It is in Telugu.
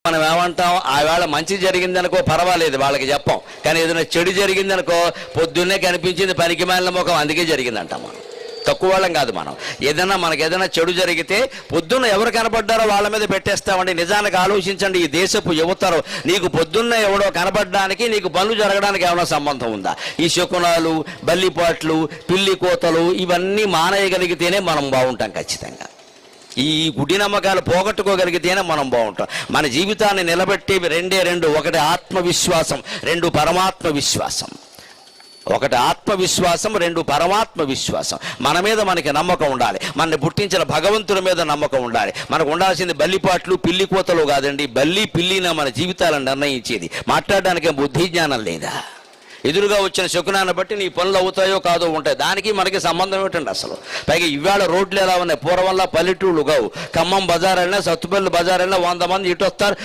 మనం ఏమంటాం, ఆవేళ మంచి జరిగిందనుకో పర్వాలేదు, వాళ్ళకి చెప్పం. కానీ ఏదైనా చెడు జరిగిందనుకో పొద్దున్నే కనిపించింది పనికి మాలిన ముఖం, అందుకే జరిగిందంటాం. మనం తక్కువ వాళ్ళం కాదు. మనం మనకి ఏదైనా చెడు జరిగితే పొద్దున్న ఎవరు కనపడ్డారో వాళ్ళ మీద పెట్టేస్తామండి. నిజానికి ఆలోచించండి, ఈ దేశపు యువతరం, నీకు పొద్దున్న ఎవడో కనపడడానికి నీకు పనులు జరగడానికి ఏమైనా సంబంధం ఉందా? ఈ శకునాలు, బల్లిపాట్లు, పిల్లి కోతలు ఇవన్నీ మానేయగలిగితేనే మనం బాగుంటాం. ఖచ్చితంగా ఈ గుడి నమ్మకాలు పోగొట్టుకోగలిగితేనే మనం బాగుంటాం. మన జీవితాన్ని నిలబెట్టేవి రెండు. ఒకటి ఆత్మవిశ్వాసం, రెండు పరమాత్మ విశ్వాసం. ఒకటి ఆత్మవిశ్వాసం, రెండు పరమాత్మ విశ్వాసం. మన మీద మనకి నమ్మకం ఉండాలి. మనని పుట్టించిన భగవంతుడి మీద నమ్మకం ఉండాలి. మనకు ఉండాల్సింది బల్లిపాట్లు, పిల్లి కోతలు కాదండి. బల్లి పిల్లిన మన జీవితాలను నిర్ణయించేది. మాట్లాడడానికి బుద్ధి జ్ఞానం లేదా? ఎదురుగా వచ్చిన శకునాన్ని బట్టి నీ పనులు అవుతాయో కాదో ఉంటాయి. దానికి మనకి సంబంధం ఏమిటండి అసలు? పైగా ఇవాళ రోడ్లు ఎలా ఉన్నాయి? పూర్వంలా పల్లెటూళ్ళు కావు. ఖమ్మం బజార్ అయినా, సత్తుపల్లి బజార్ అయినా 100 మంది ఇటు వస్తారు,